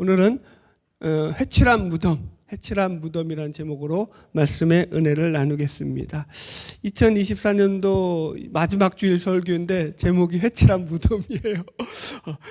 오늘은 회칠한 무덤이라는 제목으로 말씀의 은혜를 나누겠습니다. 2024년도 마지막 주일 설교인데 제목이 회칠한 무덤이에요.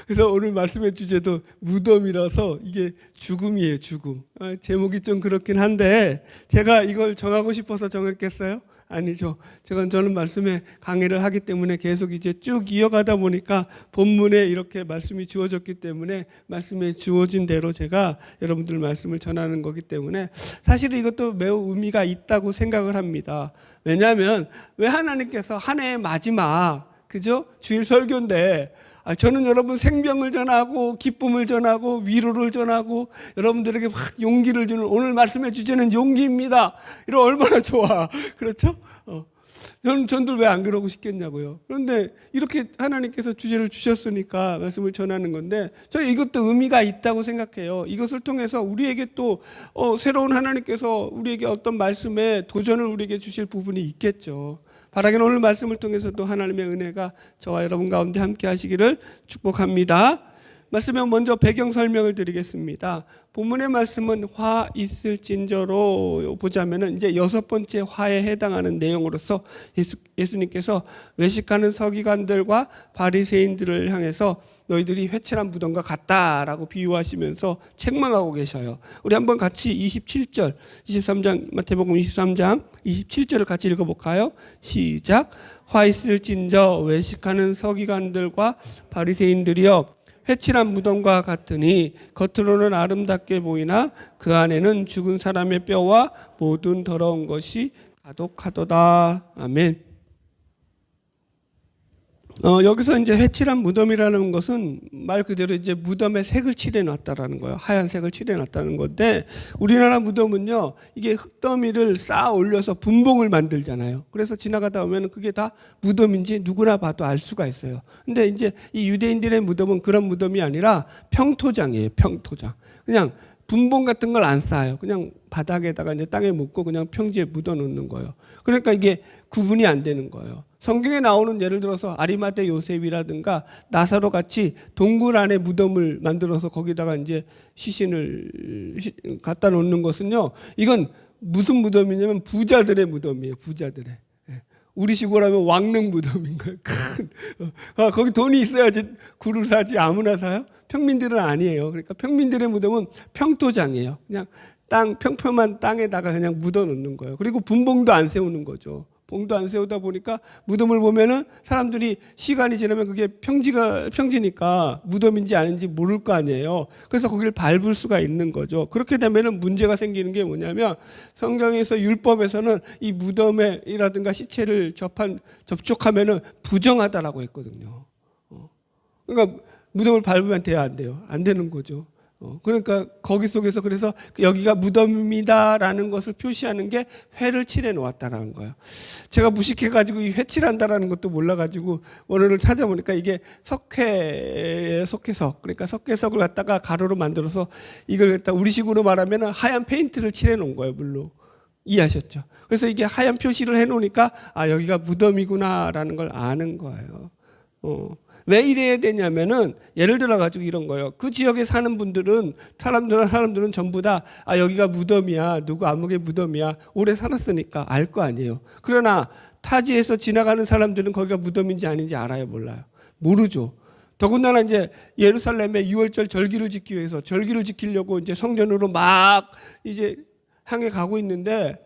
그래서 오늘 말씀의 주제도 무덤이라서 이게 죽음이에요, 죽음. 제목이 좀 그렇긴 한데 제가 이걸 정하고 싶어서 정했겠어요? 아니죠. 저는 말씀에 강의를 하기 때문에 계속 이제 쭉 이어가다 보니까 본문에 이렇게 말씀이 주어졌기 때문에 말씀에 주어진 대로 제가 여러분들 말씀을 전하는 거기 때문에 사실은 이것도 매우 의미가 있다고 생각을 합니다. 왜냐하면 왜 하나님께서 한 해의 마지막 그죠? 주일 설교인데 저는 여러분 생명을 전하고 기쁨을 전하고 위로를 전하고 여러분들에게 막 용기를 주는 오늘 말씀의 주제는 용기입니다. 이러 얼마나 좋아. 그렇죠? 전들 왜 안 그러고 싶겠냐고요. 그런데 이렇게 하나님께서 주제를 주셨으니까 말씀을 전하는 건데 저희 이것도 의미가 있다고 생각해요. 이것을 통해서 우리에게 또 새로운 하나님께서 우리에게 어떤 말씀에 도전을 우리에게 주실 부분이 있겠죠. 바라기는 오늘 말씀을 통해서도 하나님의 은혜가 저와 여러분 가운데 함께 하시기를 축복합니다. 말씀에 먼저 배경 설명을 드리겠습니다. 본문의 말씀은 화 있을진저로 보자면은 이제 6번째 화에 해당하는 내용으로서 예수님께서 외식하는 서기관들과 바리새인들을 향해서 너희들이 회칠한 무덤과 같다라고 비유하시면서 책망하고 계셔요. 우리 한번 같이 27절, 23장 마태복음 23장 27절을 같이 읽어볼까요? 시작. 화 있을진저 외식하는 서기관들과 바리새인들이여 회칠한 무덤과 같으니 겉으로는 아름답게 보이나 그 안에는 죽은 사람의 뼈와 모든 더러운 것이 가득하도다. 아멘. 여기서 이제 회칠한 무덤이라는 것은 말 그대로 이제 무덤에 색을 칠해 놨다라는 거예요. 하얀 색을 칠해 놨다는 건데 우리나라 무덤은요, 이게 흙더미를 쌓아 올려서 분봉을 만들잖아요. 그래서 지나가다 보면 그게 다 무덤인지 누구나 봐도 알 수가 있어요. 근데 이제 이 유대인들의 무덤은 그런 무덤이 아니라 평토장이에요. 평토장. 그냥 분봉 같은 걸 안 쌓아요. 그냥 바닥에다가 이제 땅에 묻고 그냥 평지에 묻어 놓는 거예요. 그러니까 이게 구분이 안 되는 거예요. 성경에 나오는 예를 들어서 아리마대 요셉이라든가 나사로 같이 동굴 안에 무덤을 만들어서 거기다가 이제 시신을 갖다 놓는 것은요, 이건 무슨 무덤이냐면 부자들의 무덤이에요. 부자들의. 우리 시골 하면 왕릉 무덤인 거예요. 거기 돈이 있어야지 굴을 사지 아무나 사요? 평민들은 아니에요. 그러니까 평민들의 무덤은 평토장이에요. 그냥 평평한 땅에다가 그냥 묻어 놓는 거예요. 그리고 분봉도 안 세우는 거죠. 봉도 안 세우다 보니까 무덤을 보면은 사람들이 시간이 지나면 그게 평지니까 무덤인지 아닌지 모를 거 아니에요. 그래서 거기를 밟을 수가 있는 거죠. 그렇게 되면은 문제가 생기는 게 뭐냐면 성경에서 율법에서는 이 무덤이라든가 시체를 접촉하면은 부정하다라고 했거든요. 그러니까 무덤을 밟으면 돼야 안 돼요. 안 되는 거죠. 그러니까 거기 속에서 그래서 여기가 무덤입니다라는 것을 표시하는 게 회를 칠해 놓았다라는 거예요. 제가 무식해가지고 이 회칠한다라는 것도 몰라가지고 원어를 찾아보니까 이게 석회의 석회석, 그러니까 석회석을 갖다가 가로로 만들어서 이걸 갖다 우리식으로 말하면 하얀 페인트를 칠해 놓은 거예요, 물로. 이해하셨죠? 그래서 이게 하얀 표시를 해 놓으니까 여기가 무덤이구나라는 걸 아는 거예요. 왜 이래야 되냐면은 예를 들어 가지고 이런 거예요. 그 지역에 사는 분들은 사람들은 전부 다 여기가 무덤이야, 누구 아무개 무덤이야, 오래 살았으니까 알 거 아니에요. 그러나 타지에서 지나가는 사람들은 거기가 무덤인지 아닌지 알아요, 몰라요? 모르죠. 더군다나 이제 예루살렘에 6월절 절기를 지키기 위해서 절기를 지키려고 이제 성전으로 막 이제 향해 가고 있는데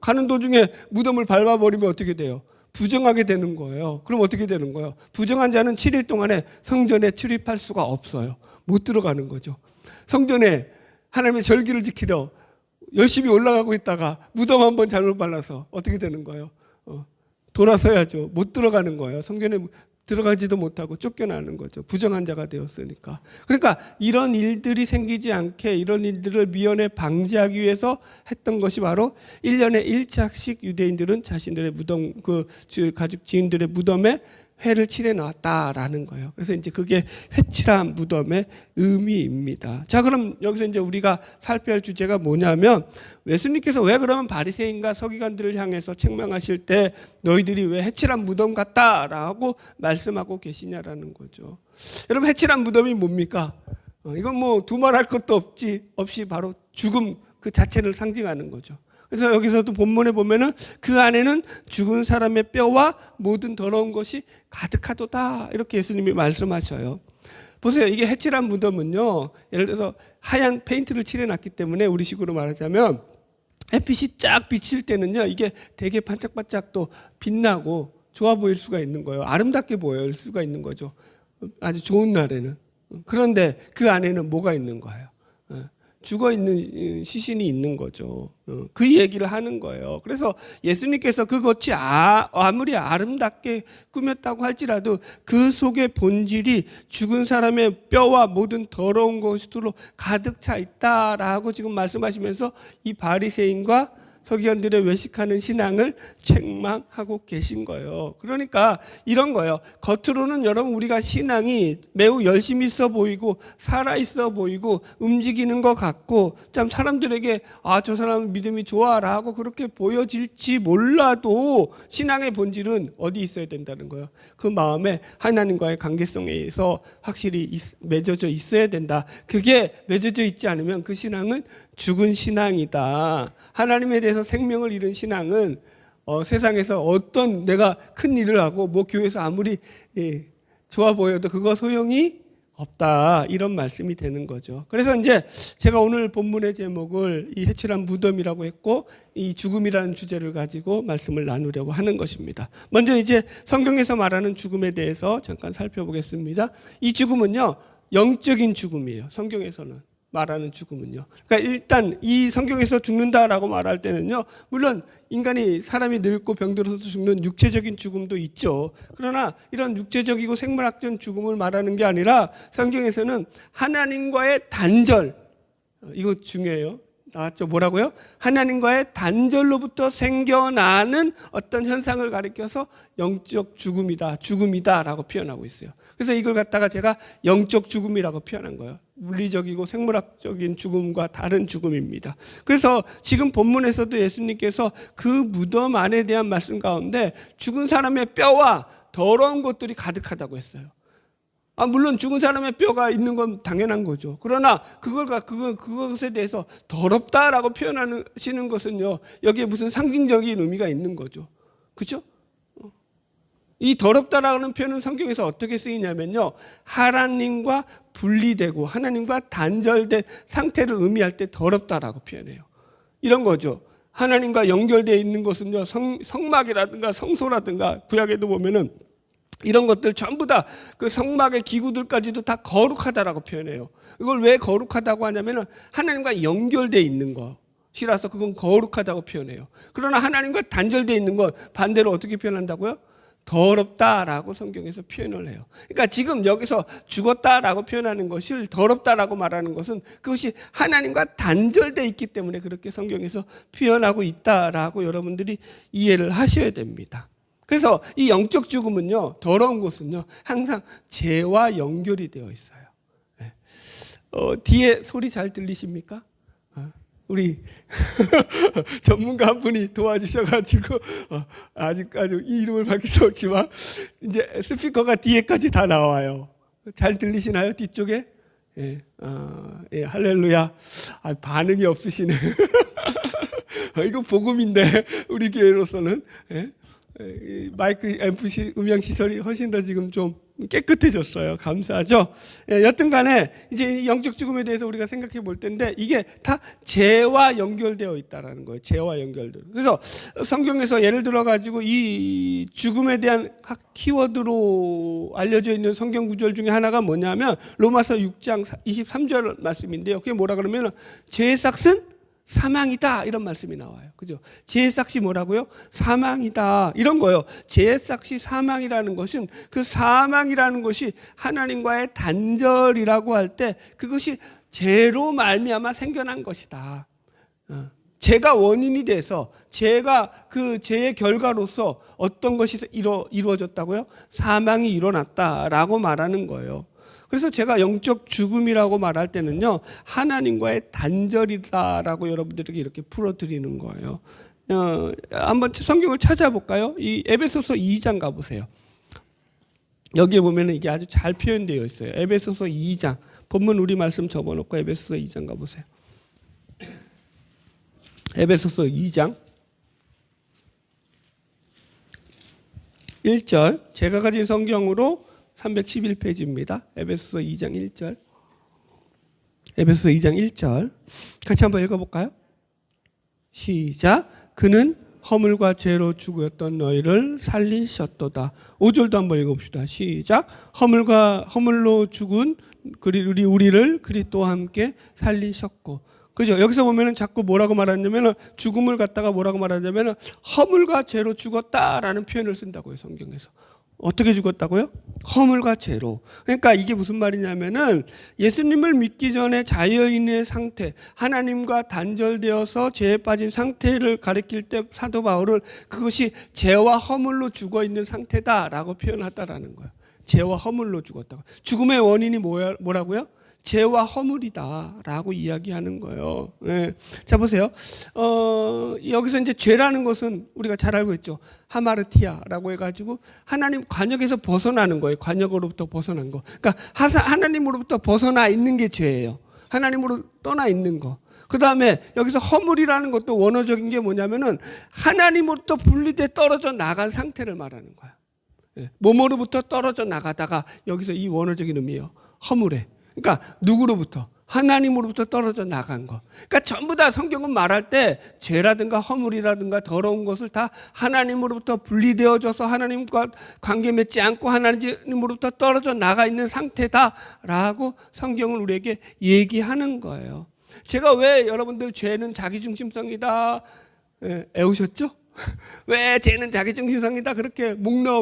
가는 도중에 무덤을 밟아버리면 어떻게 돼요? 부정하게 되는 거예요. 그럼 어떻게 되는 거예요? 부정한 자는 7일 동안에 성전에 출입할 수가 없어요. 못 들어가는 거죠. 성전에 하나님의 절기를 지키려 열심히 올라가고 있다가 무덤 한번 잘못 발라서 어떻게 되는 거예요? 돌아서야죠. 못 들어가는 거예요. 성전에 들어가지도 못하고 쫓겨나는 거죠. 부정한 자가 되었으니까. 그러니까 이런 일들이 생기지 않게 이런 일들을 미연에 방지하기 위해서 했던 것이 바로 1년에 1차씩 유대인들은 자신들의 무덤, 가족 지인들의 무덤에 회를 칠해 놨다라는 거예요. 그래서 이제 그게 회칠한 무덤의 의미입니다. 자, 그럼 여기서 이제 우리가 살펴야 할 주제가 뭐냐면 예수님께서 왜 그러면 바리새인과 서기관들을 향해서 책망하실 때 너희들이 왜 회칠한 무덤 같다라고 말씀하고 계시냐라는 거죠. 여러분, 회칠한 무덤이 뭡니까? 이건 뭐 두말할 것도 없이 바로 죽음 그 자체를 상징하는 거죠. 그래서 여기서도 본문에 보면은 그 안에는 죽은 사람의 뼈와 모든 더러운 것이 가득하도다 이렇게 예수님이 말씀하셔요. 보세요. 이게 해칠한 무덤은요, 예를 들어서 하얀 페인트를 칠해놨기 때문에 우리식으로 말하자면 햇빛이 쫙 비칠 때는요, 이게 되게 반짝반짝 또 빛나고 좋아 보일 수가 있는 거예요. 아름답게 보일 수가 있는 거죠. 아주 좋은 날에는. 그런데 그 안에는 뭐가 있는 거예요? 죽어있는 시신이 있는 거죠. 그 얘기를 하는 거예요. 그래서 예수님께서 그것이 아무리 아름답게 꾸몄다고 할지라도 그 속의 본질이 죽은 사람의 뼈와 모든 더러운 것으로 가득 차 있다라고 지금 말씀하시면서 이 바리새인과 서기관들의 외식하는 신앙을 책망하고 계신 거예요. 그러니까 이런 거예요. 겉으로는 여러분 우리가 신앙이 매우 열심히 있어 보이고 살아 있어 보이고 움직이는 것 같고 참 사람들에게 저 사람 믿음이 좋아라고 그렇게 보여질지 몰라도 신앙의 본질은 어디 있어야 된다는 거예요. 그 마음에 하나님과의 관계성에서 확실히 맺어져 있어야 된다. 그게 맺어져 있지 않으면 그 신앙은 죽은 신앙이다. 하나님에 대해서 생명을 잃은 신앙은 세상에서 어떤 내가 큰 일을 하고 뭐 교회에서 아무리 좋아 보여도 그거 소용이 없다. 이런 말씀이 되는 거죠. 그래서 이제 제가 오늘 본문의 제목을 이 해칠한 무덤이라고 했고 이 죽음이라는 주제를 가지고 말씀을 나누려고 하는 것입니다. 먼저 이제 성경에서 말하는 죽음에 대해서 잠깐 살펴보겠습니다. 이 죽음은요, 영적인 죽음이에요. 성경에서는 말하는 죽음은요. 그러니까 일단 이 성경에서 죽는다라고 말할 때는요, 물론 인간이 사람이 늙고 병들어서 죽는 육체적인 죽음도 있죠. 그러나 이런 육체적이고 생물학적 죽음을 말하는 게 아니라 성경에서는 하나님과의 단절, 이거 중요해요. 나왔죠? 뭐라고요? 하나님과의 단절로부터 생겨나는 어떤 현상을 가리켜서 영적 죽음이다라고 표현하고 있어요. 그래서 이걸 갖다가 제가 영적 죽음이라고 표현한 거예요. 물리적이고 생물학적인 죽음과 다른 죽음입니다. 그래서 지금 본문에서도 예수님께서 그 무덤 안에 대한 말씀 가운데 죽은 사람의 뼈와 더러운 것들이 가득하다고 했어요. 물론 죽은 사람의 뼈가 있는 건 당연한 거죠. 그러나 그것에 대해서 더럽다라고 표현하시는 것은요, 여기에 무슨 상징적인 의미가 있는 거죠. 그죠? 이 더럽다라는 표현은 성경에서 어떻게 쓰이냐면요, 하나님과 분리되고 하나님과 단절된 상태를 의미할 때 더럽다라고 표현해요. 이런 거죠. 하나님과 연결되어 있는 것은요, 성막이라든가 성소라든가 구약에도 보면은 이런 것들 전부 다 그 성막의 기구들까지도 다 거룩하다라고 표현해요. 이걸 왜 거룩하다고 하냐면은 하나님과 연결되어 있는 것이라서 그건 거룩하다고 표현해요. 그러나 하나님과 단절되어 있는 것 반대로 어떻게 표현한다고요? 더럽다라고 성경에서 표현을 해요. 그러니까 지금 여기서 죽었다라고 표현하는 것을 더럽다라고 말하는 것은 그것이 하나님과 단절되어 있기 때문에 그렇게 성경에서 표현하고 있다라고 여러분들이 이해를 하셔야 됩니다. 그래서 이 영적 죽음은요, 더러운 것은요, 항상 죄와 연결이 되어 있어요. 뒤에 소리 잘 들리십니까? 우리 전문가 한 분이 도와주셔가지고 아직 이름을 밝힐 수 없지만 이제 스피커가 뒤에까지 다 나와요. 잘 들리시나요? 뒤쪽에? 예, 할렐루야. 반응이 없으시네. 이거 복음인데 우리 교회로서는. 마이크 앰프 음향 시설이 훨씬 더 지금 좀 깨끗해졌어요. 감사하죠. 여튼 간에 이제 영적 죽음에 대해서 우리가 생각해 볼 텐데 이게 다 죄와 연결되어 있다라는 거예요. 죄와 연결되어. 그래서 성경에서 예를 들어 가지고 이 죽음에 대한 각 키워드로 알려져 있는 성경 구절 중에 하나가 뭐냐면 로마서 6장 23절 말씀인데요. 그게 뭐라 그러면 죄의 삭은 사망이다 이런 말씀이 나와요. 그죠? 죄의 삭이 뭐라고요? 사망이다 이런 거예요. 죄의 삭이 사망이라는 것은 그 사망이라는 것이 하나님과의 단절이라고 할 때 그것이 죄로 말미암아 생겨난 것이다. 죄가 원인이 돼서 죄가 그 죄의 결과로서 어떤 것이 이루어졌다고요? 사망이 일어났다라고 말하는 거예요. 그래서 제가 영적 죽음이라고 말할 때는요, 하나님과의 단절이다라고 여러분들에게 이렇게 풀어드리는 거예요. 한번 성경을 찾아볼까요? 이 에베소서 2장 가보세요. 여기에 보면 이게 아주 잘 표현되어 있어요. 에베소서 2장 본문 우리 말씀 접어놓고 에베소서 2장 가보세요. 에베소서 2장 1절, 제가 가진 성경으로 311페이지입니다. 에베소서 2장 1절. 에베소서 2장 1절 같이 한번 읽어볼까요? 시작. 그는 허물과 죄로 죽었던 너희를 살리셨도다. 5절도 한번 읽어봅시다. 시작. 허물로 죽은 우리를 그리스도와 함께 살리셨고. 그죠? 여기서 보면은 자꾸 뭐라고 말하냐면은 죽음을 갖다가 뭐라고 말하냐면은 허물과 죄로 죽었다라는 표현을 쓴다고요, 성경에서. 어떻게 죽었다고요? 허물과 죄로. 그러니까 이게 무슨 말이냐면은 예수님을 믿기 전에 자연인의 상태, 하나님과 단절되어서 죄에 빠진 상태를 가리킬 때 사도 바울은 그것이 죄와 허물로 죽어 있는 상태다라고 표현하다라는 거예요. 죄와 허물로 죽었다고. 죽음의 원인이 뭐라고요? 죄와 허물이다라고 이야기하는 거예요. 네. 자 보세요. 여기서 이제 죄라는 것은 우리가 잘 알고 있죠. 하마르티아라고 해가지고 하나님 관역에서 벗어나는 거예요. 관역으로부터 벗어난 거. 그러니까 하나님으로부터 벗어나 있는 게 죄예요. 하나님으로 떠나 있는 거. 그 다음에 여기서 허물이라는 것도 원어적인 게 뭐냐면은 하나님으로부터 분리돼 떨어져 나간 상태를 말하는 거야. 네. 몸으로부터 떨어져 나가다가 여기서 이 원어적인 의미예요. 허물에. 그러니까 누구로부터? 하나님으로부터 떨어져 나간 거. 그러니까 전부 다 성경은 말할 때 죄라든가 허물이라든가 더러운 것을 다 하나님으로부터 분리되어져서 하나님과 관계 맺지 않고 하나님으로부터 떨어져 나가 있는 상태다라고 성경은 우리에게 얘기하는 거예요. 제가 왜 여러분들 죄는 자기중심성이다 애우셨죠? 왜 죄는 자기중심성이다 그렇게 목 넣어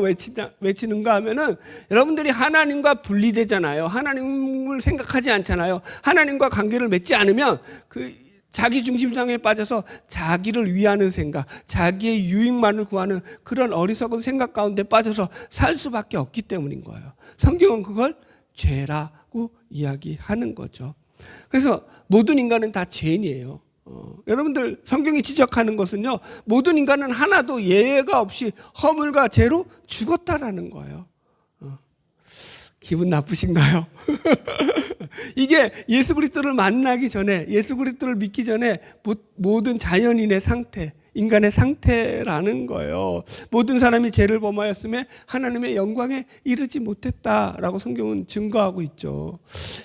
외치는가 하면은 여러분들이 하나님과 분리되잖아요. 하나님을 생각하지 않잖아요. 하나님과 관계를 맺지 않으면 그 자기중심성에 빠져서 자기를 위하는 생각, 자기의 유익만을 구하는 그런 어리석은 생각 가운데 빠져서 살 수밖에 없기 때문인 거예요. 성경은 그걸 죄라고 이야기하는 거죠. 그래서 모든 인간은 다 죄인이에요. 여러분들 성경이 지적하는 것은요, 모든 인간은 하나도 예외가 없이 허물과 죄로 죽었다라는 거예요. 기분 나쁘신가요? 이게 예수 그리스도를 만나기 전에, 예수 그리스도를 믿기 전에 모든 자연인의 상태, 인간의 상태라는 거예요. 모든 사람이 죄를 범하였음에 하나님의 영광에 이르지 못했다라고 성경은 증거하고 있죠.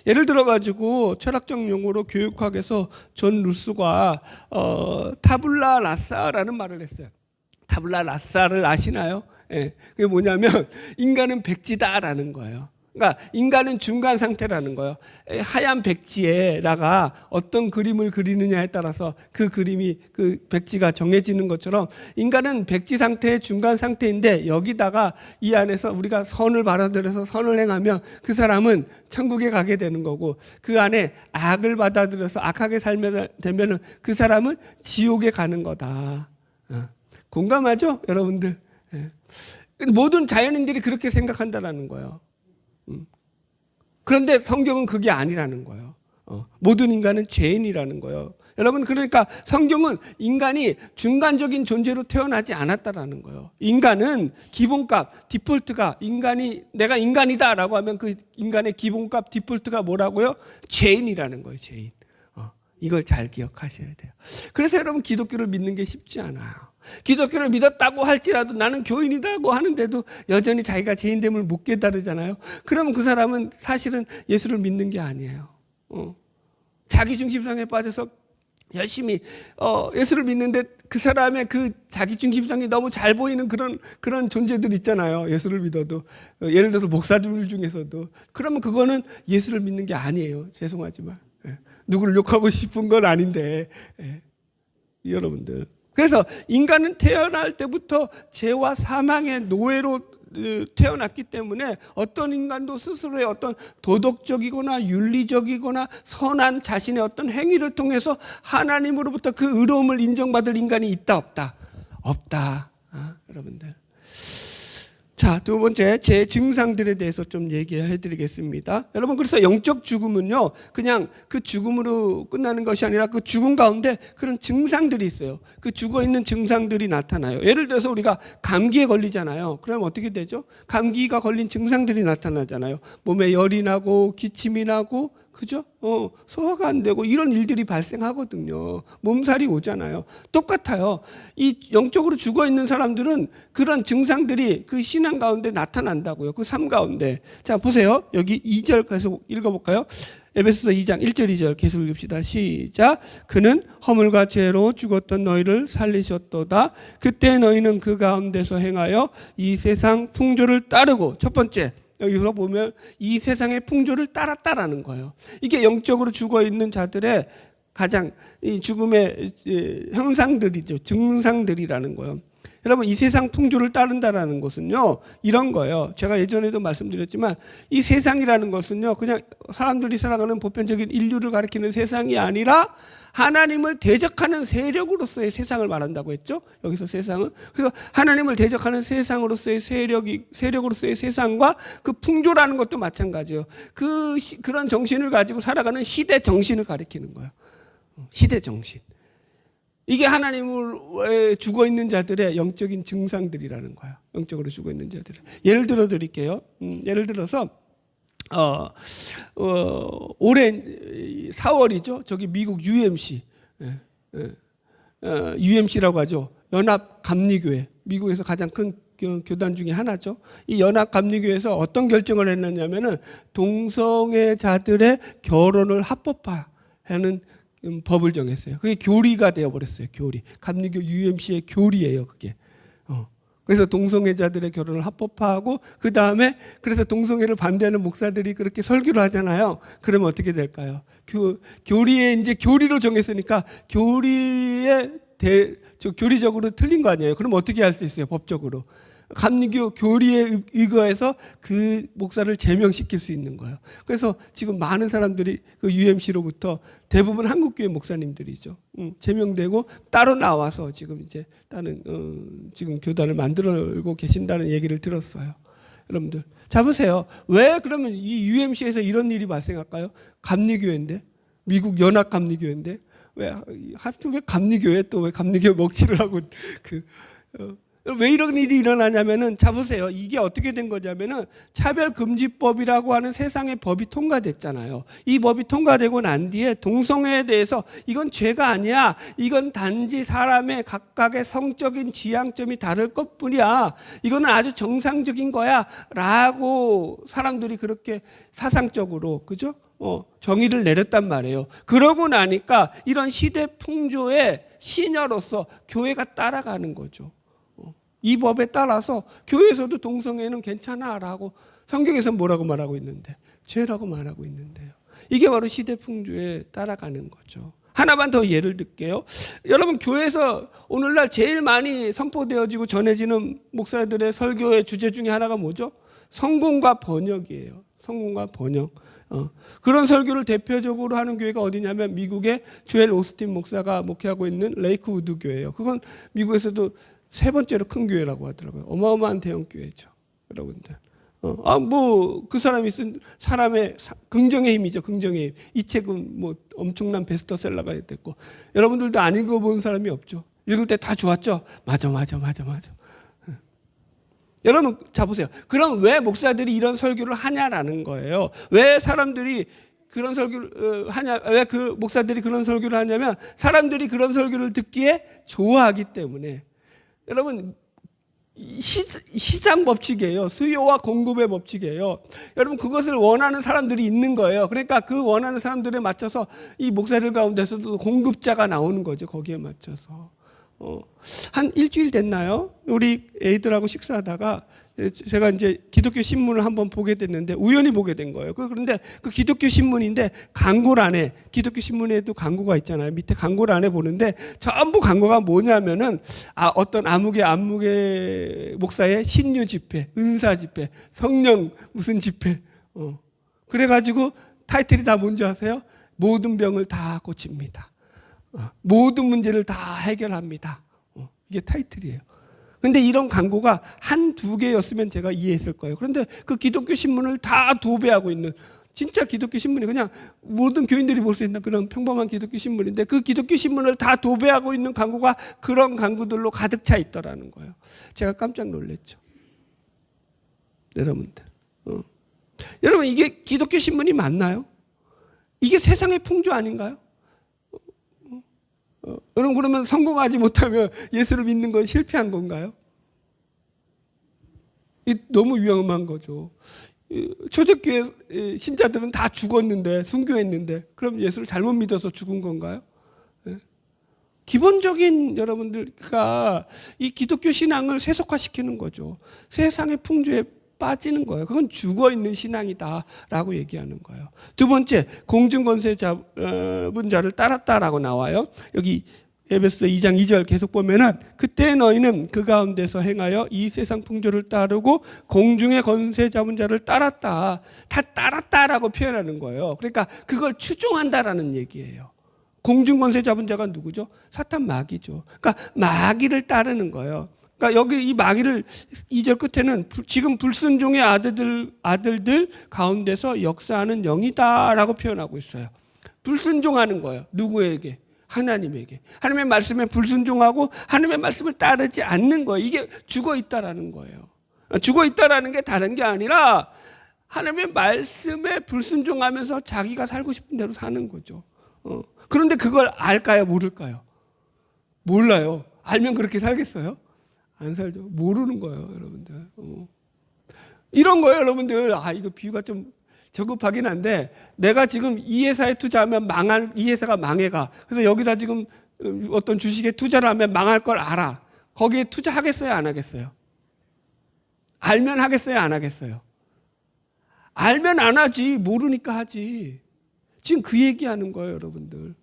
예를 들어가지고 철학적 용어로 교육학에서 존 루스가 타블라 라사라는 말을 했어요. 타블라 라사를 아시나요? 예, 그게 뭐냐면 인간은 백지다라는 거예요. 그러니까 인간은 중간 상태라는 거예요. 하얀 백지에다가 어떤 그림을 그리느냐에 따라서 그 그림이 그 백지가 정해지는 것처럼 인간은 백지 상태의 중간 상태인데 여기다가 이 안에서 우리가 선을 받아들여서 선을 행하면 그 사람은 천국에 가게 되는 거고 그 안에 악을 받아들여서 악하게 살면 되면은 그 사람은 지옥에 가는 거다. 공감하죠, 여러분들? 모든 자연인들이 그렇게 생각한다라는 거예요. 그런데 성경은 그게 아니라는 거예요. 모든 인간은 죄인이라는 거예요. 여러분, 그러니까 성경은 인간이 중간적인 존재로 태어나지 않았다라는 거예요. 인간은 기본값, 디폴트가 내가 인간이다라고 하면 그 인간의 기본값, 디폴트가 뭐라고요? 죄인이라는 거예요, 죄인. 이걸 잘 기억하셔야 돼요. 그래서 여러분 기독교를 믿는 게 쉽지 않아요. 기독교를 믿었다고 할지라도 나는 교인이다고 하는데도 여전히 자기가 죄인됨을 못 깨달으잖아요. 그러면 그 사람은 사실은 예수를 믿는 게 아니에요. 자기중심성에 빠져서 열심히 예수를 믿는데 그 사람의 그 자기중심성이 너무 잘 보이는 그런 존재들 있잖아요. 예수를 믿어도 예를 들어서 목사들 중에서도 그러면 그거는 예수를 믿는 게 아니에요. 죄송하지만 누구를 욕하고 싶은 건 아닌데 여러분들. 그래서 인간은 태어날 때부터 죄와 사망의 노예로 태어났기 때문에 어떤 인간도 스스로의 어떤 도덕적이거나 윤리적이거나 선한 자신의 어떤 행위를 통해서 하나님으로부터 그 의로움을 인정받을 인간이 있다 없다? 없다. 여러분들. 자, 두 번째 제 증상들에 대해서 좀 얘기해 드리겠습니다. 여러분, 그래서 영적 죽음은요, 그냥 그 죽음으로 끝나는 것이 아니라 그 죽음 가운데 그런 증상들이 있어요. 그 죽어 있는 증상들이 나타나요. 예를 들어서 우리가 감기에 걸리잖아요. 그럼 어떻게 되죠? 감기가 걸린 증상들이 나타나잖아요. 몸에 열이 나고 기침이 나고 그죠? 소화가 안 되고 이런 일들이 발생하거든요. 몸살이 오잖아요. 똑같아요. 이 영적으로 죽어 있는 사람들은 그런 증상들이 그 신앙 가운데 나타난다고요. 그 삶 가운데. 자, 보세요. 여기 2절 계속 읽어볼까요? 에베소서 2장 1절 2절 계속 읽읍시다. 시작. 그는 허물과 죄로 죽었던 너희를 살리셨도다. 그때 너희는 그 가운데서 행하여 이 세상 풍조를 따르고, 첫 번째 여기서 보면 이 세상의 풍조를 따랐다라는 거예요. 이게 영적으로 죽어 있는 자들의 가장 이 죽음의 형상들이죠. 증상들이라는 거예요. 여러분, 이 세상 풍조를 따른다라는 것은요, 이런 거예요. 제가 예전에도 말씀드렸지만 이 세상이라는 것은요, 그냥 사람들이 살아가는 보편적인 인류를 가리키는 세상이 아니라 하나님을 대적하는 세력으로서의 세상을 말한다고 했죠. 여기서 세상은. 그래서 하나님을 대적하는 세상으로서의 세력으로서의 세상과 그 풍조라는 것도 마찬가지예요. 그런 정신을 가지고 살아가는 시대 정신을 가리키는 거예요. 시대 정신. 이게 하나님을 죽어 있는 자들의 영적인 증상들이라는 거야. 영적으로 죽어 있는 자들. 예를 들어 드릴게요. 예를 들어서 올해 4월이죠. 저기 미국 UMC, UMC라고 하죠. 연합감리교회. 미국에서 가장 큰 교단 중에 하나죠. 이 연합감리교회에서 어떤 결정을 했느냐면은 동성애자들의 결혼을 합법화하는 법을 정했어요. 그게 교리가 되어버렸어요. 교리. 감리교 UMC의 교리예요. 그게. 그래서 동성애자들의 결혼을 합법화하고, 그 다음에 그래서 동성애를 반대하는 목사들이 그렇게 설교를 하잖아요. 그러면 어떻게 될까요? 교리에 이제 교리로 정했으니까 교리적으로 틀린 거 아니에요. 그럼 어떻게 할 수 있어요? 법적으로. 감리교 교리에 의거해서 그 목사를 제명시킬 수 있는 거예요. 그래서 지금 많은 사람들이 그 UMC로부터 대부분 한국교회 목사님들이죠. 제명되고 따로 나와서 지금 이제 다른 지금 교단을 만들고 계신다는 얘기를 들었어요. 여러분들, 자 보세요. 왜 그러면 이 UMC에서 이런 일이 발생할까요? 감리교회인데, 미국 연합 감리교회인데 왜 감리교회 또 왜 감리교 먹칠을 하고 왜 이런 일이 일어나냐면은, 자 보세요. 이게 어떻게 된 거냐면은 차별금지법이라고 하는 세상의 법이 통과됐잖아요. 이 법이 통과되고 난 뒤에 동성애에 대해서 이건 죄가 아니야. 이건 단지 사람의 각각의 성적인 지향점이 다를 것뿐이야. 이거는 아주 정상적인 거야. 라고 사람들이 그렇게 사상적으로, 그죠? 정의를 내렸단 말이에요. 그러고 나니까 이런 시대 풍조의 시녀로서 교회가 따라가는 거죠. 이 법에 따라서 교회에서도 동성애는 괜찮아라고 성경에서 뭐라고 말하고 있는데, 죄라고 말하고 있는데요. 이게 바로 시대 풍조에 따라가는 거죠. 하나만 더 예를 들게요. 여러분, 교회에서 오늘날 제일 많이 선포되어지고 전해지는 목사들의 설교의 주제 중에 하나가 뭐죠? 성공과 번역이에요. 성공과 번역. 그런 설교를 대표적으로 하는 교회가 어디냐면 미국의 조엘 오스틴 목사가 목회하고 있는 레이크우드 교회예요. 그건 미국에서도 세 번째로 큰 교회라고 하더라고요. 어마어마한 대형 교회죠, 여러분들. 그 사람이 쓴 사람의 긍정의 힘이죠, 긍정의 힘. 이 책은 뭐 엄청난 베스트셀러가 됐고, 여러분들도 안 읽어본 사람이 없죠. 읽을 때 다 좋았죠? 맞아. 여러분, 자 보세요. 그럼 왜 목사들이 이런 설교를 하냐라는 거예요. 왜 사람들이 그런 설교를 하냐? 왜 그 목사들이 그런 설교를 하냐면 사람들이 그런 설교를 듣기에 좋아하기 때문에. 여러분, 시장 법칙이에요. 수요와 공급의 법칙이에요. 여러분, 그것을 원하는 사람들이 있는 거예요. 그러니까 그 원하는 사람들에 맞춰서 이 목사들 가운데서도 공급자가 나오는 거죠. 거기에 맞춰서. 한 일주일 됐나요? 우리 애들하고 식사하다가 제가 이제 기독교 신문을 한번 보게 됐는데, 우연히 보게 된 거예요. 그런데 그 기독교 신문인데 광고란에, 기독교 신문에도 광고가 있잖아요. 밑에 광고란에 보는데 전부 광고가 뭐냐면은 어떤 아무개 목사의 신유 집회, 은사 집회, 성령 무슨 집회. 그래가지고 타이틀이 다 뭔지 아세요? 모든 병을 다 고칩니다. 모든 문제를 다 해결합니다. 이게 타이틀이에요. 근데 이런 광고가 한두 개였으면 제가 이해했을 거예요. 그런데 그 기독교 신문을 다 도배하고 있는, 진짜 기독교 신문이 그냥 모든 교인들이 볼 수 있는 그런 평범한 기독교 신문인데, 그 기독교 신문을 다 도배하고 있는 광고가 그런 광고들로 가득 차 있더라는 거예요. 제가 깜짝 놀랐죠. 여러분들. 여러분, 이게 기독교 신문이 맞나요? 이게 세상의 풍조 아닌가요? 여러분 그러면 성공하지 못하면 예수를 믿는 건 실패한 건가요? 이 너무 위험한 거죠. 초대교회 신자들은 다 죽었는데 순교했는데 그럼 예수를 잘못 믿어서 죽은 건가요? 기본적인 여러분들과 이 기독교 신앙을 세속화시키는 거죠. 세상의 풍조에 빠지는 거예요. 그건 죽어있는 신앙이다라고 얘기하는 거예요. 두 번째, 공중권세 잡은 자를 따랐다라고 나와요. 여기 에베소서 2장 2절 계속 보면은 그때 너희는 그 가운데서 행하여 이 세상 풍조를 따르고 공중의 권세 잡은 자를 따랐다. 다 따랐다라고 표현하는 거예요. 그러니까 그걸 추종한다라는 얘기예요. 공중권세 잡은 자가 누구죠? 사탄 마귀죠. 그러니까 마귀를 따르는 거예요. 그러니까 여기 이 마귀를 2절 끝에는 지금 불순종의 아들들 가운데서 역사하는 영이다라고 표현하고 있어요. 불순종하는 거예요. 누구에게? 하나님에게. 하나님의 말씀에 불순종하고 하나님의 말씀을 따르지 않는 거예요. 이게 죽어 있다라는 거예요. 죽어 있다라는 게 다른 게 아니라 하나님의 말씀에 불순종하면서 자기가 살고 싶은 대로 사는 거죠. 그런데 그걸 알까요? 모를까요? 몰라요. 알면 그렇게 살겠어요? 안 살죠. 모르는 거예요, 여러분들. 이런 거예요, 여러분들. 이거 비유가 좀 저급하긴 한데 내가 지금 이 회사에 투자하면 이 회사가 망해가. 그래서 여기다 지금 어떤 주식에 투자를 하면 망할 걸 알아. 거기에 투자하겠어요, 안 하겠어요? 알면 하겠어요, 안 하겠어요? 알면 안 하지. 모르니까 하지. 지금 그 얘기하는 거예요, 여러분들.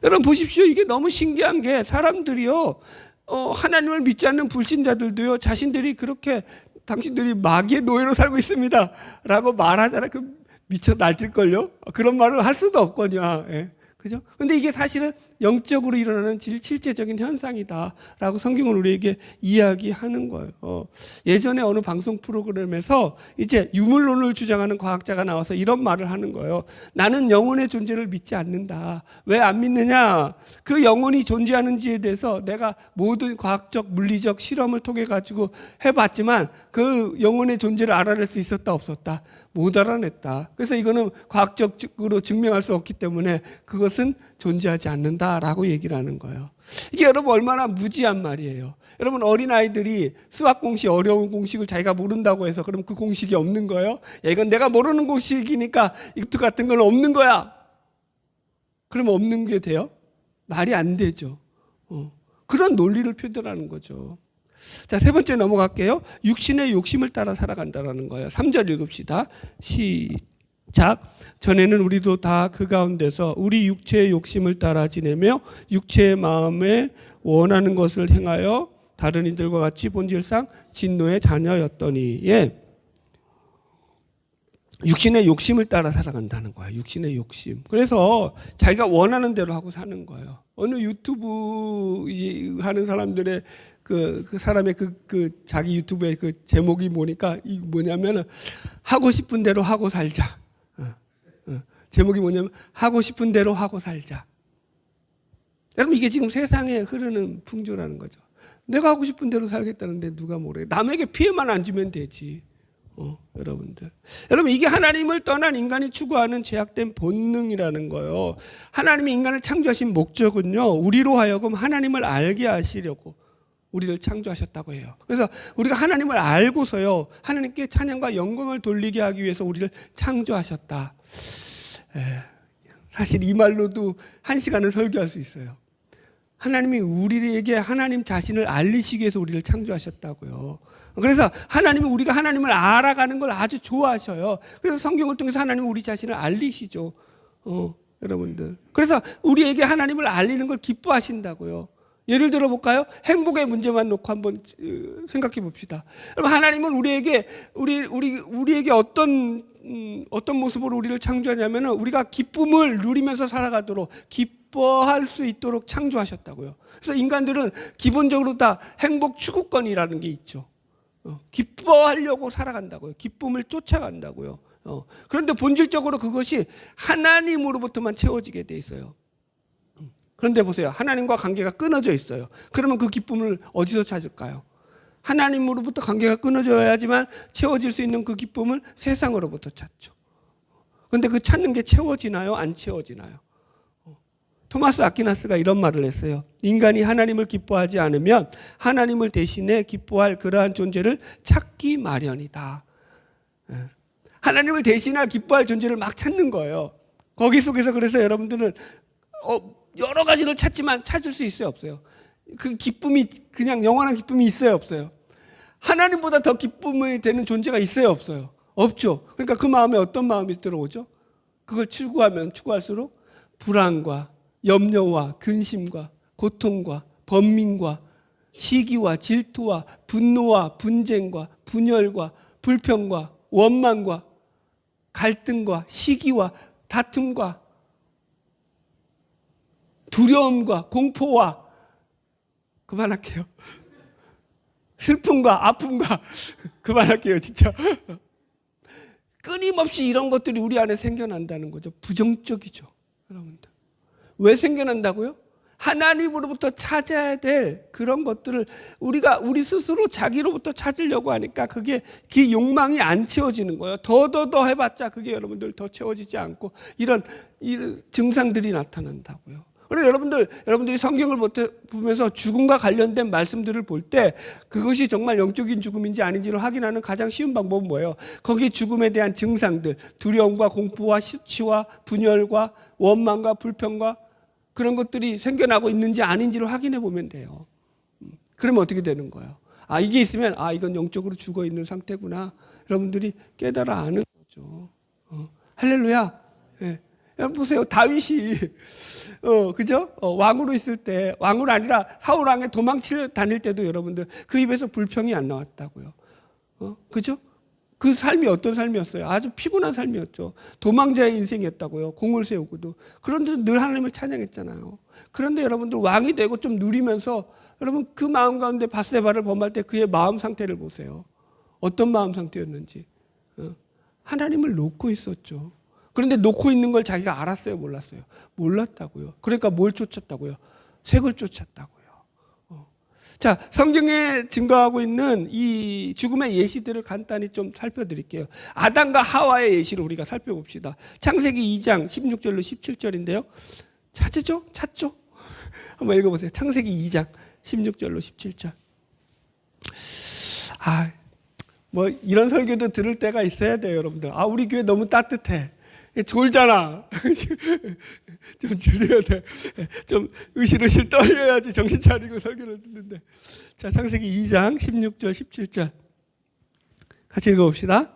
여러분 보십시오. 이게 너무 신기한 게 사람들이요. 하나님을 믿지 않는 불신자들도요. 자신들이 그렇게 당신들이 마귀의 노예로 살고 있습니다. 라고 말하잖아요. 그 미쳐 날뛸걸요? 그런 말을 할 수도 없거든요. 예. 그죠? 근데 이게 사실은 영적으로 일어나는 실제적인 현상이다라고 성경은 우리에게 이야기하는 거예요. 예전에 어느 방송 프로그램에서 이제 유물론을 주장하는 과학자가 나와서 이런 말을 하는 거예요. 나는 영혼의 존재를 믿지 않는다. 왜 안 믿느냐? 그 영혼이 존재하는지에 대해서 내가 모든 과학적, 물리적 실험을 통해 가지고 해봤지만 그 영혼의 존재를 알아낼 수 있었다 없었다? 못 알아냈다. 그래서 이거는 과학적으로 증명할 수 없기 때문에 그것은 존재하지 않는다라고 얘기를 하는 거예요. 이게 여러분 얼마나 무지한 말이에요. 여러분 어린아이들이 수학 공식, 어려운 공식을 자기가 모른다고 해서 그럼 그 공식이 없는 거예요? 야, 이건 내가 모르는 공식이니까 이것도 같은 건 없는 거야. 그러면 없는 게 돼요? 말이 안 되죠. 그런 논리를 표현하는 거죠. 자, 세 번째 넘어갈게요. 육신의 욕심을 따라 살아간다라는 거예요. 3절 읽읍시다. 시작. 전에는 우리도 다 그 가운데서 우리 육체의 욕심을 따라 지내며 육체의 마음에 원하는 것을 행하여 다른 이들과 같이 본질상 진노의 자녀였더니. 예. 육신의 욕심을 따라 살아간다는 거야. 육신의 욕심. 그래서 자기가 원하는 대로 하고 사는 거예요. 어느 유튜브 하는 사람들의 그 사람의 그 자기 유튜브의 그 제목이 뭐니까 이 뭐냐면은 하고 싶은 대로 하고 살자. 제목이 뭐냐면 하고 싶은 대로 하고 살자. 여러분 이게 지금 세상에 흐르는 풍조라는 거죠. 내가 하고 싶은 대로 살겠다는데 누가 뭐래. 남에게 피해만 안 주면 되지. 여러분들. 여러분 이게 하나님을 떠난 인간이 추구하는 제약된 본능이라는 거예요. 하나님이 인간을 창조하신 목적은요. 우리로 하여금 하나님을 알게 하시려고 우리를 창조하셨다고 해요. 그래서 우리가 하나님을 알고서요. 하나님께 찬양과 영광을 돌리게 하기 위해서 우리를 창조하셨다. 사실 이 말로도 1시간은 설교할 수 있어요. 하나님이 우리에게 하나님 자신을 알리시기 위해서 우리를 창조하셨다고요. 그래서 하나님은 우리가 하나님을 알아가는 걸 아주 좋아하셔요. 그래서 성경을 통해서 하나님은 우리 자신을 알리시죠. 여러분들. 그래서 우리에게 하나님을 알리는 걸 기뻐하신다고요. 예를 들어 볼까요? 행복의 문제만 놓고 한번 생각해 봅시다. 하나님은 우리에게 어떤 모습으로 우리를 창조하냐면은 우리가 기쁨을 누리면서 살아가도록 기뻐할 수 있도록 창조하셨다고요. 그래서 인간들은 기본적으로 다 행복 추구권이라는 게 있죠. 기뻐하려고 살아간다고요. 기쁨을 쫓아간다고요. 그런데 본질적으로 그것이 하나님으로부터만 채워지게 돼 있어요. 그런데 보세요. 하나님과 관계가 끊어져 있어요. 그러면 그 기쁨을 어디서 찾을까요? 하나님으로부터 관계가 끊어져야지만 채워질 수 있는 그 기쁨을 세상으로부터 찾죠. 근데 그 찾는 게 채워지나요? 안 채워지나요? 토마스 아퀴나스가 이런 말을 했어요. 인간이 하나님을 기뻐하지 않으면 하나님을 대신해 기뻐할 그러한 존재를 찾기 마련이다. 하나님을 대신할 기뻐할 존재를 막 찾는 거예요. 거기 속에서 그래서 여러분들은 여러 가지를 찾지만 찾을 수 있어요, 없어요? 그 기쁨이 그냥 영원한 기쁨이 있어요, 없어요? 하나님보다 더 기쁨이 되는 존재가 있어요, 없어요? 없죠. 그러니까 그 마음에 어떤 마음이 들어오죠? 그걸 추구하면 추구할수록 불안과 염려와 근심과 고통과 번민과 시기와 질투와 분노와 분쟁과 분열과 불평과 원망과 갈등과 시기와 다툼과 두려움과 공포와 그만할게요. 슬픔과 아픔과 그만할게요, 진짜. 끊임없이 이런 것들이 우리 안에 생겨난다는 거죠. 부정적이죠, 여러분들. 왜 생겨난다고요? 하나님으로부터 찾아야 될 그런 것들을 우리 스스로 자기로부터 찾으려고 하니까 그게 그 욕망이 안 채워지는 거예요. 더 해봤자 그게 여러분들 더 채워지지 않고 이런 증상들이 나타난다고요. 그래서 여러분들이 성경을 보면서 죽음과 관련된 말씀들을 볼 때 그것이 정말 영적인 죽음인지 아닌지를 확인하는 가장 쉬운 방법은 뭐예요? 거기에 죽음에 대한 증상들, 두려움과 공포와 수치와 분열과 원망과 불평과 그런 것들이 생겨나고 있는지 아닌지를 확인해 보면 돼요. 그러면 어떻게 되는 거예요? 이게 있으면 이건 영적으로 죽어 있는 상태구나. 여러분들이 깨달아 아는 거죠. 할렐루야. 네. 보세요. 다윗이 그죠? 왕으로 있을 때 왕으로 아니라 사울 왕에 도망칠 다닐 때도 여러분들 그 입에서 불평이 안 나왔다고요. 그죠? 그 삶이 어떤 삶이었어요? 아주 피곤한 삶이었죠. 도망자의 인생이었다고요. 공을 세우고도. 그런데 늘 하나님을 찬양했잖아요. 그런데 여러분들 왕이 되고 좀 누리면서 여러분 그 마음 가운데 바세바를 범할 때 그의 마음 상태를 보세요. 어떤 마음 상태였는지. 하나님을 놓고 있었죠. 그런데 놓고 있는 걸 자기가 알았어요, 몰랐어요? 몰랐다고요. 그러니까 뭘 쫓았다고요? 색을 쫓았다고요. 자, 성경에 증거하고 있는 이 죽음의 예시들을 간단히 좀 살펴드릴게요. 아담과 하와의 예시를 우리가 살펴봅시다. 창세기 2장 16절로 17절인데요. 찾죠? 한번 읽어보세요. 창세기 2장 16절로 17절. 이런 설교도 들을 때가 있어야 돼요, 여러분들. 우리 교회 너무 따뜻해. 졸잖아. 좀 줄여야 돼. 좀 으실으실 떨려야지 정신 차리고 설교를 듣는데. 자, 창세기 2장 16절 17절 같이 읽어봅시다.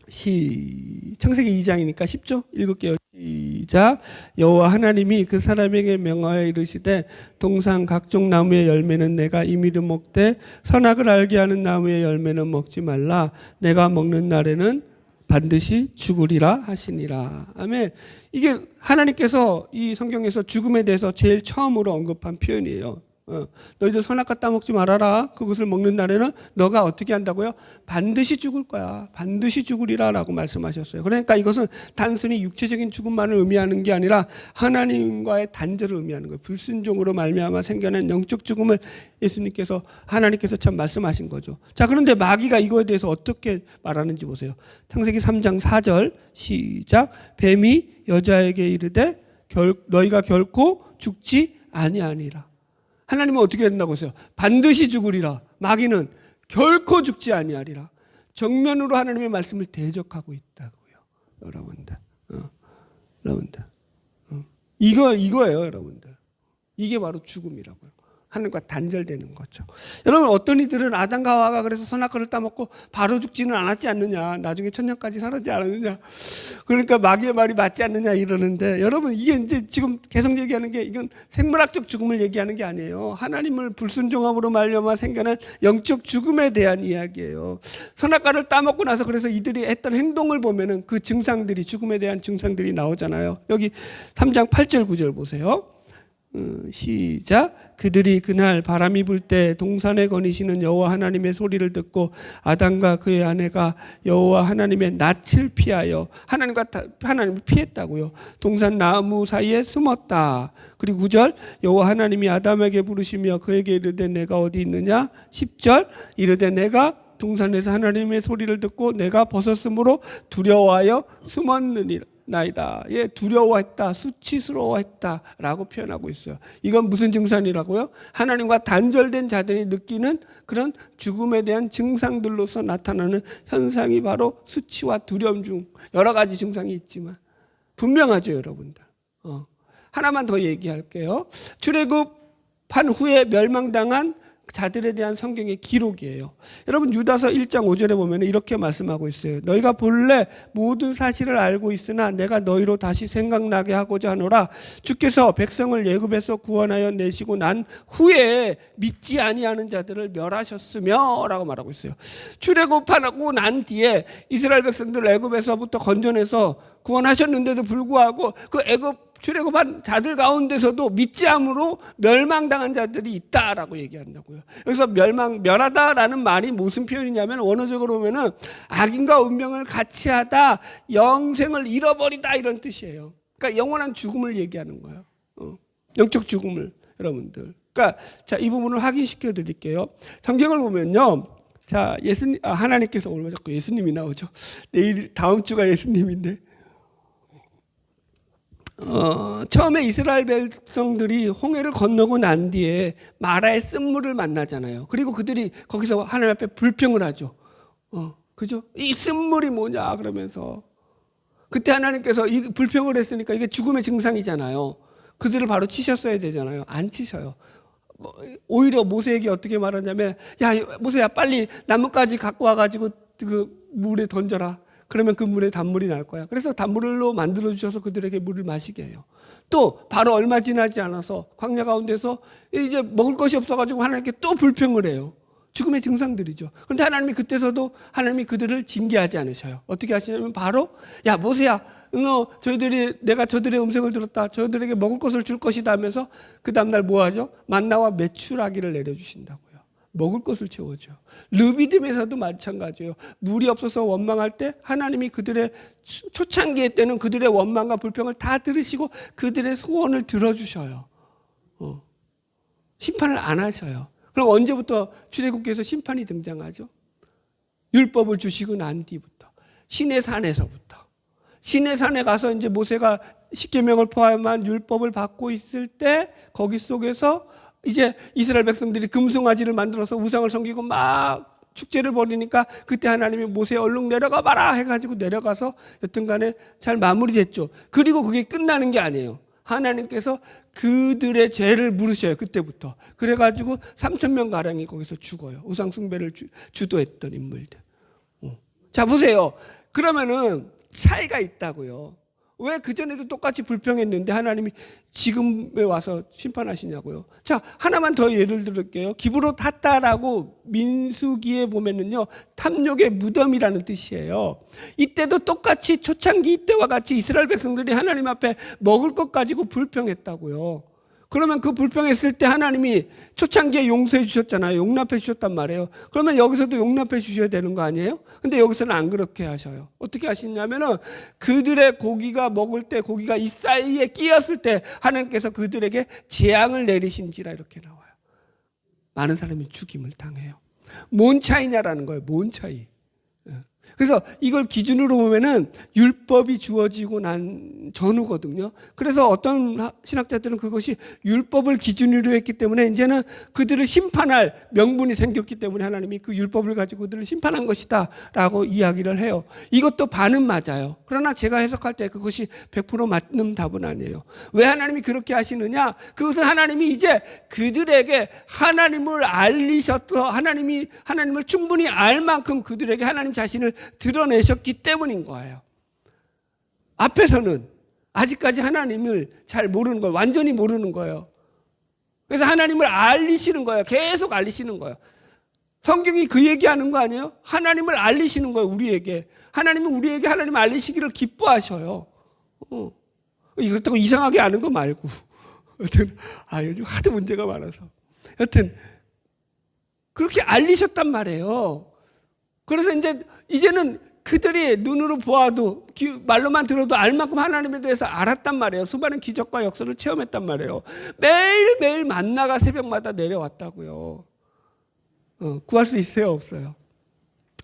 창세기 2장이니까 10조 읽을게요. 시작. 여호와 하나님이 그 사람에게 명하여 이르시되 동산 각종 나무의 열매는 내가 임의로 먹되 선악을 알게 하는 나무의 열매는 먹지 말라. 내가 먹는 날에는 반드시 죽으리라 하시니라. 아멘. 이게 하나님께서 이 성경에서 죽음에 대해서 제일 처음으로 언급한 표현이에요. 너희들 선악과 따먹지 말아라. 그것을 먹는 날에는 너가 어떻게 한다고요? 반드시 죽을 거야. 반드시 죽으리라 라고 말씀하셨어요. 그러니까 이것은 단순히 육체적인 죽음만을 의미하는 게 아니라 하나님과의 단절을 의미하는 거예요. 불순종으로 말미암아 생겨난 영적 죽음을 하나님께서 참 말씀하신 거죠. 자, 그런데 마귀가 이거에 대해서 어떻게 말하는지 보세요. 창세기 3장 4절 시작. 뱀이 여자에게 이르되 너희가 결코 죽지 아니하니라. 하나님은 어떻게 된다고 했어요? 반드시 죽으리라. 마귀는 결코 죽지 아니하리라. 정면으로 하나님의 말씀을 대적하고 있다고요. 여러분들. 이거예요, 여러분들. 이게 바로 죽음이라고요. 하나님과 단절되는 거죠. 여러분, 어떤 이들은 아담과 하와가 그래서 선악과를 따먹고 바로 죽지는 않았지 않느냐, 나중에 천년까지 살았지 않았느냐, 그러니까 마귀의 말이 맞지 않느냐 이러는데, 여러분 이게 이제 지금 계속 얘기하는 게 이건 생물학적 죽음을 얘기하는 게 아니에요. 하나님을 불순종함으로 말미암아 생겨난 영적 죽음에 대한 이야기예요. 선악과를 따먹고 나서 그래서 이들이 했던 행동을 보면은 그 증상들이, 죽음에 대한 증상들이 나오잖아요. 여기 3장 8절 9절 보세요. 시작. 그들이 그날 바람이 불 때 동산에 거니시는 여호와 하나님의 소리를 듣고 아담과 그의 아내가 여호와 하나님의 낯을 피하여 하나님을 피했다고요. 동산 나무 사이에 숨었다. 그리고 9절 여호와 하나님이 아담에게 부르시며 그에게 이르되 내가 어디 있느냐. 10절 이르되 내가 동산에서 하나님의 소리를 듣고 내가 벗었으므로 두려워하여 숨었느니라. 예, 두려워했다, 수치스러워했다 라고 표현하고 있어요. 이건 무슨 증상이라고요? 하나님과 단절된 자들이 느끼는 그런 죽음에 대한 증상들로서 나타나는 현상이 바로 수치와 두려움 중 여러 가지 증상이 있지만 분명하죠, 여러분들. 하나만 더 얘기할게요. 출애굽한 후에 멸망당한 자들에 대한 성경의 기록이에요. 여러분 유다서 1장 5절에 보면 이렇게 말씀하고 있어요. 너희가 본래 모든 사실을 알고 있으나 내가 너희로 다시 생각나게 하고자 하노라. 주께서 백성을 애굽에서 구원하여 내시고 난 후에 믿지 아니하는 자들을 멸하셨으며 라고 말하고 있어요. 출애굽하고 난 뒤에 이스라엘 백성들 애굽에서부터 건져내서 구원하셨는데도 불구하고 그 애굽 출애굽한 자들 가운데서도 믿지 않음으로 멸망당한 자들이 있다라고 얘기한다고요. 여기서 멸하다라는 말이 무슨 표현이냐면 원어적으로 보면은 악인과 운명을 같이 하다 영생을 잃어버리다 이런 뜻이에요. 그러니까 영원한 죽음을 얘기하는 거예요. 영적 죽음을 여러분들. 그러니까 자, 이 부분을 확인시켜 드릴게요. 성경을 보면요. 자, 하나님께서 오늘 자꾸 예수님이 나오죠. 다음 주가 예수님인데. 처음에 이스라엘 백성들이 홍해를 건너고 난 뒤에 마라의 쓴물을 만나잖아요. 그리고 그들이 거기서 하나님 앞에 불평을 하죠. 그죠? 이 쓴물이 뭐냐 그러면서 그때 하나님께서 이 불평을 했으니까 이게 죽음의 증상이잖아요. 그들을 바로 치셨어야 되잖아요. 안 치셔요. 오히려 모세에게 어떻게 말하냐면 야 모세야 빨리 나뭇가지 갖고 와가지고 그 물에 던져라. 그러면 그 물에 단물이 날 거야. 그래서 단물로 만들어 주셔서 그들에게 물을 마시게 해요. 또 바로 얼마 지나지 않아서 광야 가운데서 이제 먹을 것이 없어가지고 하나님께 또 불평을 해요. 죽음의 증상들이죠. 그런데 하나님이 그때서도 하나님이 그들을 징계하지 않으셔요. 어떻게 하시냐면 바로 야 모세야 내가 저들의 음성을 들었다. 저들에게 먹을 것을 줄 것이다 하면서 그 다음날 뭐 하죠? 만나와 메추라기를 내려주신다고요. 먹을 것을 채워줘. 르비딤에서도 마찬가지예요. 물이 없어서 원망할 때 하나님이 그들의 초창기에 때는 그들의 원망과 불평을 다 들으시고 그들의 소원을 들어주셔요. 심판을 안 하셔요. 그럼 언제부터 출애굽기에서 심판이 등장하죠? 율법을 주시고 난 뒤부터. 시내산에서부터. 시내산에 가서 이제 모세가 십계명을 포함한 율법을 받고 있을 때 거기 속에서 이제 이스라엘 백성들이 금송아지를 만들어서 우상을 섬기고 막 축제를 벌이니까 그때 하나님이 모세 얼른 내려가 봐라 해가지고 내려가서 여튼 간에 잘 마무리됐죠. 그리고 그게 끝나는 게 아니에요. 하나님께서 그들의 죄를 물으셔요. 그때부터. 그래가지고 3,000명 가량이 거기서 죽어요. 우상 숭배를 주도했던 인물들. 자 보세요. 그러면은 차이가 있다고요. 왜 그전에도 똑같이 불평했는데 하나님이 지금에 와서 심판하시냐고요. 자, 하나만 더 예를 들을게요. 기브로 탔다라고 민수기에 보면은요, 탐욕의 무덤이라는 뜻이에요. 이때도 똑같이 초창기 이때와 같이 이스라엘 백성들이 하나님 앞에 먹을 것 가지고 불평했다고요. 그러면 그 불평했을 때 하나님이 초창기에 용서해 주셨잖아요. 용납해 주셨단 말이에요. 그러면 여기서도 용납해 주셔야 되는 거 아니에요? 근데 여기서는 안 그렇게 하셔요. 어떻게 하시냐면은 그들의 고기가 먹을 때 고기가 이 사이에 끼었을 때 하나님께서 그들에게 재앙을 내리신지라 이렇게 나와요. 많은 사람이 죽임을 당해요. 뭔 차이냐라는 거예요. 뭔 차이. 그래서 이걸 기준으로 보면은 율법이 주어지고 난 전후거든요. 그래서 어떤 신학자들은 그것이 율법을 기준으로 했기 때문에 이제는 그들을 심판할 명분이 생겼기 때문에 하나님이 그 율법을 가지고 그들을 심판한 것이다 라고 이야기를 해요. 이것도 반은 맞아요. 그러나 제가 해석할 때 그것이 100% 맞는 답은 아니에요. 왜 하나님이 그렇게 하시느냐? 그것은 하나님이 이제 그들에게 하나님을 알리셔서 하나님을 충분히 알 만큼 그들에게 하나님 자신을 드러내셨기 때문인 거예요. 앞에서는 아직까지 하나님을 잘 모르는 거예요. 완전히 모르는 거예요. 그래서 하나님을 알리시는 거예요. 계속 알리시는 거예요. 성경이 그 얘기하는 거 아니에요? 하나님을 알리시는 거예요. 우리에게. 하나님은 우리에게 하나님을 알리시기를 기뻐하셔요. 그렇다고 이상하게 아는 거 말고. 여튼 요즘 하도 문제가 많아서. 여튼 그렇게 알리셨단 말이에요. 그래서 이제는 그들이 눈으로 보아도 말로만 들어도 알 만큼 하나님에 대해서 알았단 말이에요. 수많은 기적과 역사를 체험했단 말이에요. 매일매일 만나가 새벽마다 내려왔다고요. 구할 수 있어요? 없어요?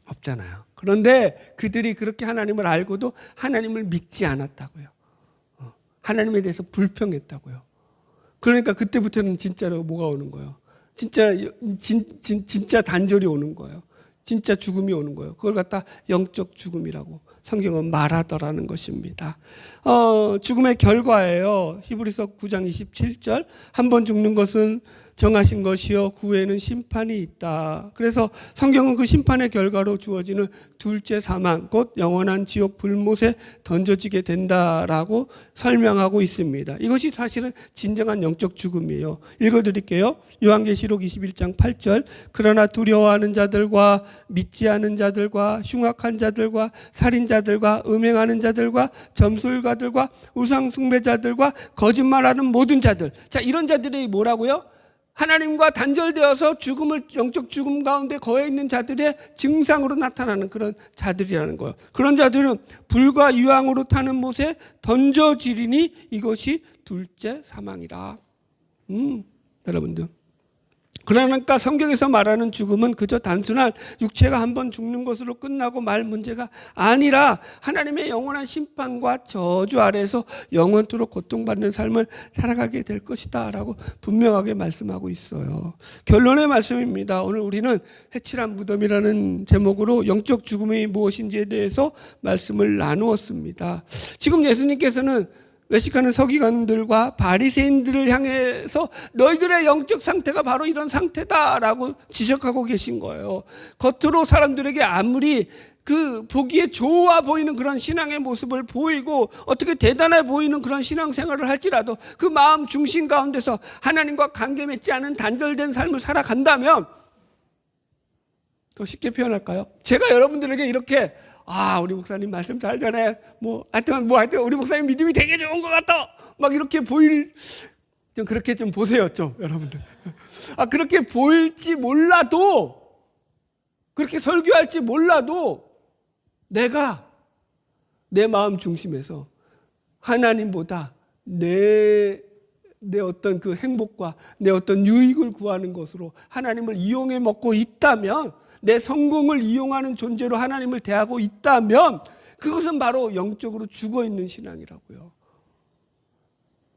없잖아요. 그런데 그들이 그렇게 하나님을 알고도 하나님을 믿지 않았다고요. 하나님에 대해서 불평했다고요. 그러니까 그때부터는 진짜로 뭐가 오는 거예요? 진짜 단절이 오는 거예요. 진짜 죽음이 오는 거예요. 그걸 갖다 영적 죽음이라고 성경은 말하더라는 것입니다. 죽음의 결과예요. 히브리서 9장 27절. 한 번 죽는 것은 정하신 것이요 그 후에는 심판이 있다. 그래서 성경은 그 심판의 결과로 주어지는 둘째 사망, 곧 영원한 지옥 불못에 던져지게 된다라고 설명하고 있습니다. 이것이 사실은 진정한 영적 죽음이에요. 읽어드릴게요. 요한계시록 21장 8절. 그러나 두려워하는 자들과 믿지 않은 자들과 흉악한 자들과 살인자들과 음행하는 자들과 점술가들과 우상 숭배자들과 거짓말하는 모든 자들. 자, 이런 자들이 뭐라고요? 하나님과 단절되어서 영적 죽음 가운데 거해 있는 자들의 증상으로 나타나는 그런 자들이라는 거예요. 그런 자들은 불과 유황으로 타는 못에 던져지리니 이것이 둘째 사망이라. 여러분들. 그러니까 성경에서 말하는 죽음은 그저 단순한 육체가 한번 죽는 것으로 끝나고 말 문제가 아니라 하나님의 영원한 심판과 저주 아래에서 영원토록 고통받는 삶을 살아가게 될 것이다 라고 분명하게 말씀하고 있어요. 결론의 말씀입니다. 오늘 우리는 해칠한 무덤이라는 제목으로 영적 죽음이 무엇인지에 대해서 말씀을 나누었습니다. 지금 예수님께서는 외식하는 서기관들과 바리새인들을 향해서 너희들의 영적 상태가 바로 이런 상태다라고 지적하고 계신 거예요. 겉으로 사람들에게 아무리 그 보기에 좋아 보이는 그런 신앙의 모습을 보이고 어떻게 대단해 보이는 그런 신앙생활을 할지라도 그 마음 중심 가운데서 하나님과 관계 맺지 않은 단절된 삶을 살아간다면 더 쉽게 표현할까요? 제가 여러분들에게 이렇게 우리 목사님 말씀 잘 전해. 하여튼 우리 목사님 믿음이 되게 좋은 것 같다. 막 이렇게 좀 그렇게 좀 보세요, 좀, 여러분들. 그렇게 보일지 몰라도, 그렇게 설교할지 몰라도, 내가 내 마음 중심에서 하나님보다 내 어떤 그 행복과 내 어떤 유익을 구하는 것으로 하나님을 이용해 먹고 있다면, 내 성공을 이용하는 존재로 하나님을 대하고 있다면 그것은 바로 영적으로 죽어있는 신앙이라고요.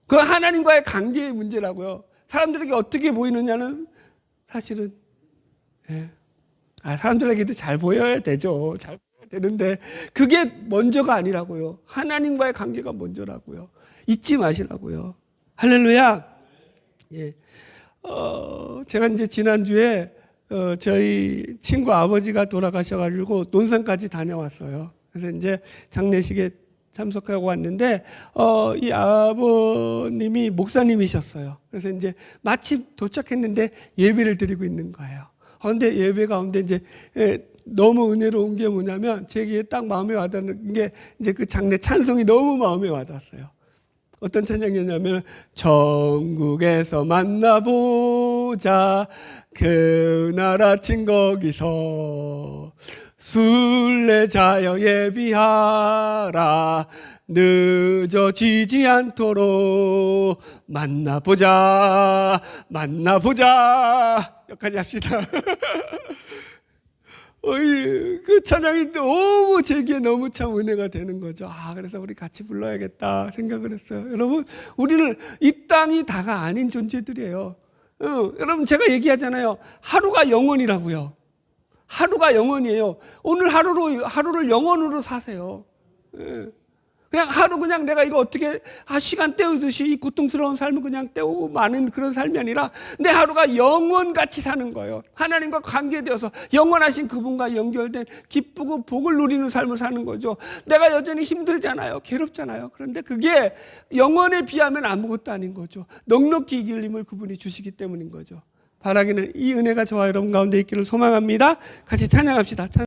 그 하나님과의 관계의 문제라고요. 사람들에게 어떻게 보이느냐는 사실은 사람들에게도 잘 보여야 되죠. 잘 보여야 되는데 그게 먼저가 아니라고요. 하나님과의 관계가 먼저라고요. 잊지 마시라고요. 할렐루야. 예. 제가 이제 지난주에 저희 친구 아버지가 돌아가셔가지고 논산까지 다녀왔어요. 그래서 이제 장례식에 참석하고 왔는데, 이 아버님이 목사님이셨어요. 그래서 이제 마침 도착했는데 예배를 드리고 있는 거예요. 그런데 예배 가운데 이제 너무 은혜로운 게 뭐냐면, 제게 딱 마음에 와닿는 게 이제 그 장례 찬송이 너무 마음에 와닿았어요. 어떤 찬양이었냐면 천국에서 만나보자 그날 아침 거기서 순례자여 예비하라 늦어지지 않도록 만나보자 여기까지 합시다. 그 찬양이 너무 제기에 너무 참 은혜가 되는 거죠. 그래서 우리 같이 불러야겠다 생각을 했어요. 여러분, 우리는 이 땅이 다가 아닌 존재들이에요. 여러분, 제가 얘기하잖아요. 하루가 영원이라고요. 하루가 영원이에요. 오늘 하루를 영원으로 사세요. 그냥 하루 그냥 내가 이거 어떻게 시간 때우듯이 이 고통스러운 삶을 그냥 때우고 마는 그런 삶이 아니라 내 하루가 영원같이 사는 거예요. 하나님과 관계되어서 영원하신 그분과 연결된 기쁘고 복을 누리는 삶을 사는 거죠. 내가 여전히 힘들잖아요. 괴롭잖아요. 그런데 그게 영원에 비하면 아무것도 아닌 거죠. 넉넉히 이길 힘을 그분이 주시기 때문인 거죠. 바라기는 이 은혜가 저와 여러분 가운데 있기를 소망합니다. 같이 찬양합시다.